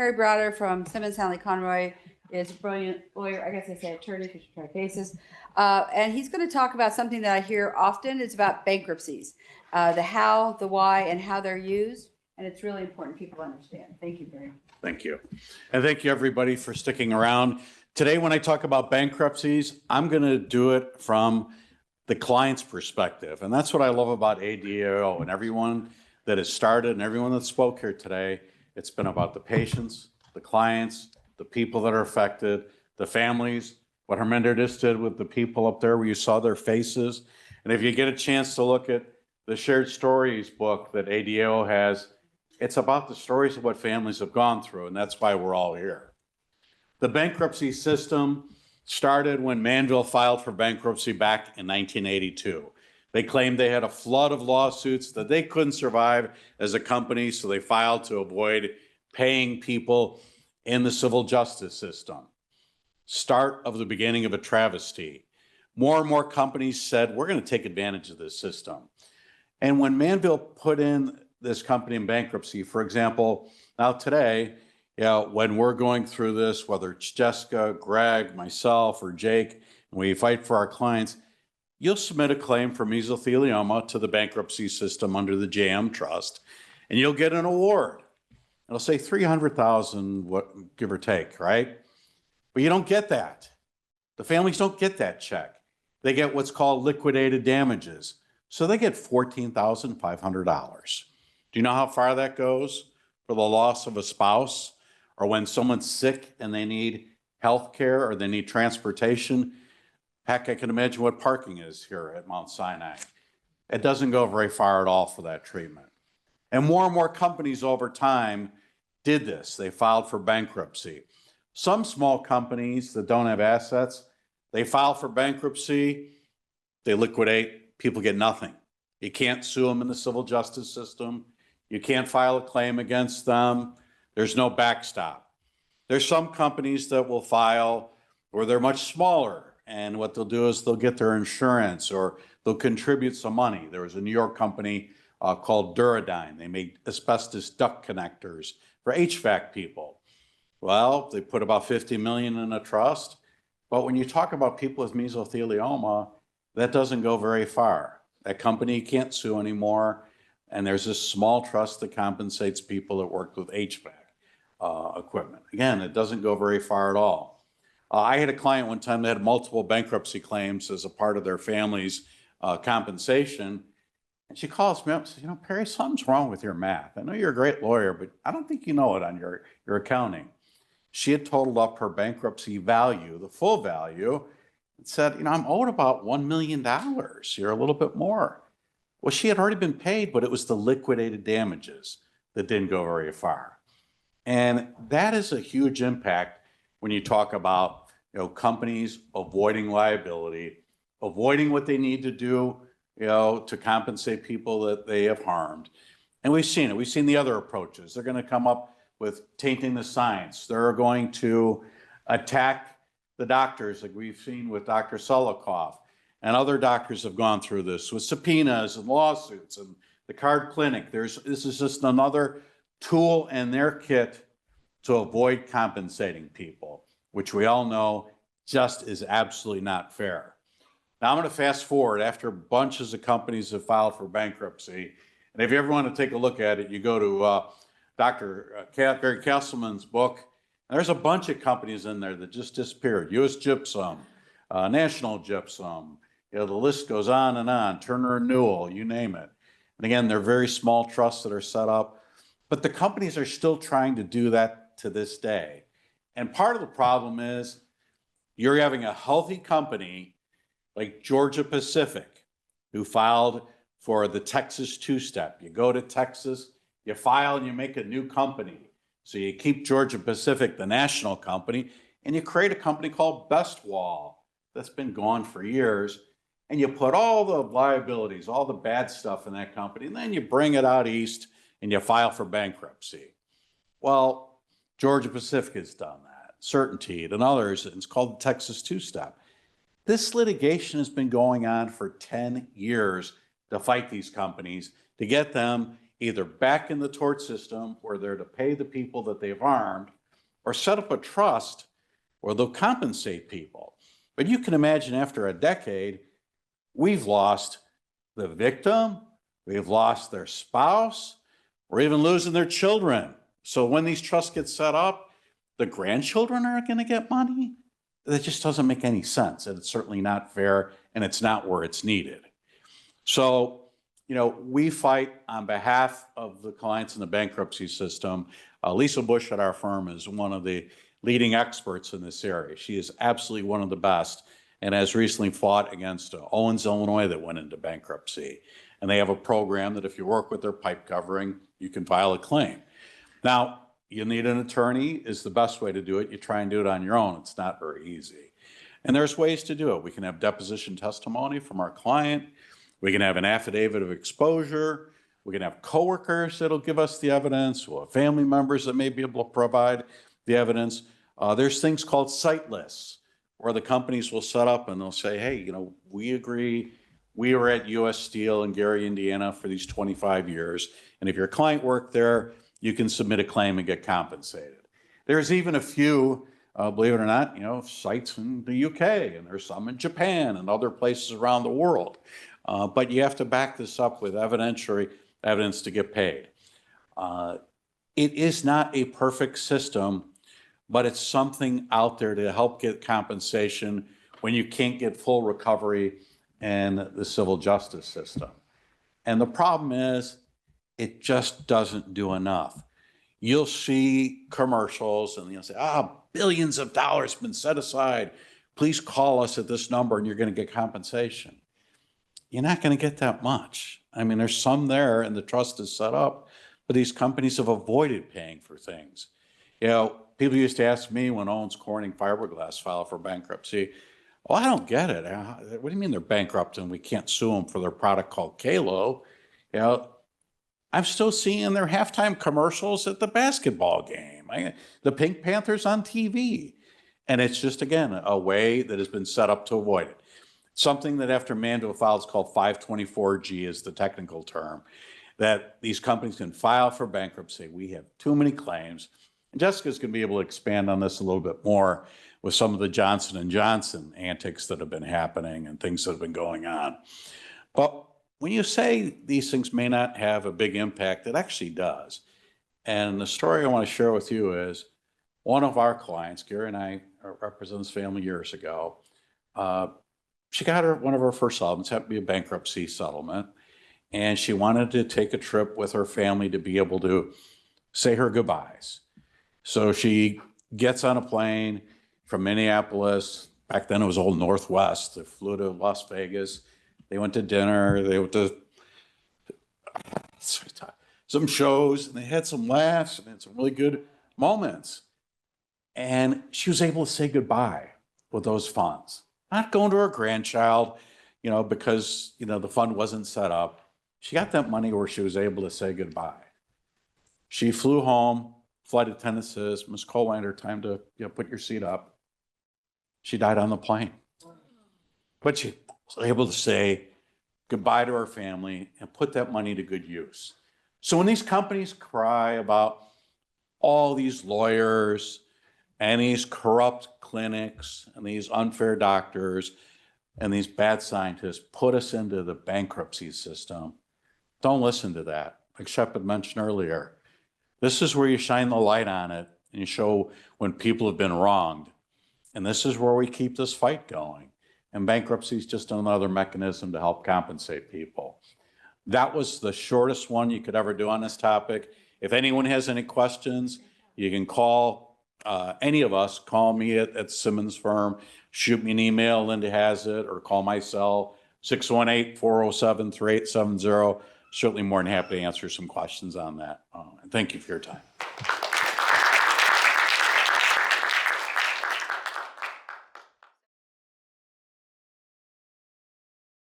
Terry Browder from Simmons, Hanley, Conroy is a brilliant lawyer. I guess I say attorney because you try cases. And he's going to talk about something that I hear often. It's about bankruptcies, the how, the why, and how they're used. And it's really important people understand. Thank you, Barry. Thank you. And thank you, everybody, for sticking around. Today, when I talk about bankruptcies, I'm going to do it from the client's perspective. And that's what I love about ADAO and everyone that has started and everyone that spoke here today. It's been about the patients, the clients, the people that are affected, the families, what Harminder just did with the people up there where you saw their faces. And if you get a chance to look at the Shared Stories book that ADAO has, it's about the stories of what families have gone through, and that's why we're all here. The bankruptcy system started when Manville filed for bankruptcy back in 1982. They claimed they had a flood of lawsuits that they couldn't survive as a company, so they filed to avoid paying people in the civil justice system. Start of the beginning of a travesty. More and more companies said, we're going to take advantage of this system. And when Manville put in this company in bankruptcy, for example, now today, when we're going through this, whether it's Jessica, Greg, myself, or Jake, and we fight for our clients, you'll submit a claim for mesothelioma to the bankruptcy system under the JM Trust, and you'll get an award. It'll say $300,000, give or take, right? But you don't get that. The families don't get that check. They get what's called liquidated damages. So they get $14,500. Do you know how far that goes for the loss of a spouse, or when someone's sick and they need health care or they need transportation? Heck, I can imagine what parking is here at Mount Sinai. It doesn't go very far at all for that treatment. And more companies over time did this. They filed for bankruptcy. Some small companies that don't have assets, they file for bankruptcy, they liquidate, people get nothing. You can't sue them in the civil justice system. You can't file a claim against them. There's no backstop. There's some companies that will file where they're much smaller, and what they'll do is they'll get their insurance or they'll contribute some money. There was a New York company called Duradyne. They made asbestos duct connectors for HVAC people. Well, they put about $50 million in a trust, but when you talk about people with mesothelioma, that doesn't go very far. That company can't sue anymore, and there's this small trust that compensates people that worked with HVAC equipment. Again, it doesn't go very far at all. I had a client one time that had multiple bankruptcy claims as a part of their family's compensation, and she calls me up and says, Perry, something's wrong with your math. I know you're a great lawyer, but I don't think you know it on your accounting. She had totaled up her bankruptcy value, the full value, and said, I'm owed about $1 million. You're a little bit more. Well, she had already been paid, but it was the liquidated damages that didn't go very far. And that is a huge impact when you talk about companies avoiding liability, avoiding what they need to do to compensate people that they have harmed. And we've seen it. We've seen the other approaches. They're going to come up with tainting the science. They're going to attack the doctors, like we've seen with Dr. Selikoff. And other doctors have gone through this with subpoenas and lawsuits and the Card Clinic. This is just another tool in their kit to avoid compensating people, which we all know just is absolutely not fair. Now I'm going to fast forward after bunches of companies have filed for bankruptcy. And if you ever want to take a look at it, you go to Dr. Barry Kesselman's book. There's a bunch of companies in there that just disappeared. U.S. Gypsum, National Gypsum, the list goes on and on, Turner and Newell, you name it. And again, they're very small trusts that are set up, but the companies are still trying to do that to this day. And part of the problem is you're having a healthy company like Georgia Pacific, who filed for the Texas two-step. You go to Texas, you file and you make a new company. So you keep Georgia Pacific, the national company, and you create a company called Best Wall that's been gone for years. And you put all the liabilities, all the bad stuff in that company, and then you bring it out east and you file for bankruptcy. Well, Georgia Pacific has done that, Certainty and others, and it's called the Texas two-step. This litigation has been going on for 10 years to fight these companies, to get them either back in the tort system where they're to pay the people that they've harmed, or set up a trust where they'll compensate people. But you can imagine after a decade, we've lost the victim, we've lost their spouse, we're even losing their children. So when these trusts get set up, the grandchildren are going to get money? That just doesn't make any sense. And it's certainly not fair, and it's not where it's needed. So, we fight on behalf of the clients in the bankruptcy system. Lisa Bush at our firm is one of the leading experts in this area. She is absolutely one of the best, and has recently fought against Owens, Illinois, that went into bankruptcy. And they have a program that if you work with their pipe covering, you can file a claim. Now, you need an attorney is the best way to do it. You try and do it on your own. It's not very easy. And there's ways to do it. We can have deposition testimony from our client. We can have an affidavit of exposure. We can have coworkers that'll give us the evidence. We'll have family members that may be able to provide the evidence. There's things called site lists where the companies will set up and they'll say, hey, we agree. We were at US Steel in Gary, Indiana for these 25 years. And if your client worked there, you can submit a claim and get compensated. There's even a few, believe it or not, sites in the UK, and there's some in Japan and other places around the world. But you have to back this up with evidentiary evidence to get paid. It is not a perfect system, but it's something out there to help get compensation when you can't get full recovery in the civil justice system. And the problem is, it just doesn't do enough. You'll see commercials and you'll say, billions of dollars been set aside. Please call us at this number and you're going to get compensation. You're not going to get that much. I mean, there's some there and the trust is set up, but these companies have avoided paying for things. People used to ask me when Owens Corning Fiberglass filed for bankruptcy, I don't get it. What do you mean they're bankrupt and we can't sue them for their product called Kalo? I'm still seeing their halftime commercials at the basketball game. The Pink Panthers on TV. And it's just, again, a way that has been set up to avoid it. Something that after Mandel filed is called 524G is the technical term, that these companies can file for bankruptcy. We have too many claims. And Jessica's going to be able to expand on this a little bit more with some of the Johnson & Johnson antics that have been happening and things that have been going on. But when you say these things may not have a big impact, it actually does. And the story I want to share with you is one of our clients, Gary and I represent this family years ago. She got one of her first settlements, happened to be a bankruptcy settlement. And she wanted to take a trip with her family to be able to say her goodbyes. So she gets on a plane from Minneapolis. Back then it was old Northwest. They flew to Las Vegas. They went to dinner. They went to some shows, and they had some laughs and had some really good moments. And she was able to say goodbye with those funds. Not going to her grandchild, because, the fund wasn't set up. She got that money where she was able to say goodbye. She flew home. Flight attendant says, Ms. Colander, time to put your seat up. She died on the plane. But she was able to say goodbye to her family and put that money to good use. So when these companies cry about all these lawyers and these corrupt clinics and these unfair doctors and these bad scientists put us into the bankruptcy system, don't listen to that. Like Shep had mentioned earlier, this is where you shine the light on it and you show when people have been wronged. And this is where we keep this fight going. And bankruptcy is just another mechanism to help compensate people. That was the shortest one you could ever do on this topic. If anyone has any questions, you can call any of us. Call me at Simmons Firm. Shoot me an email, Linda has it, or call my cell, 618-407-3870. Certainly more than happy to answer some questions on that. And thank you for your time.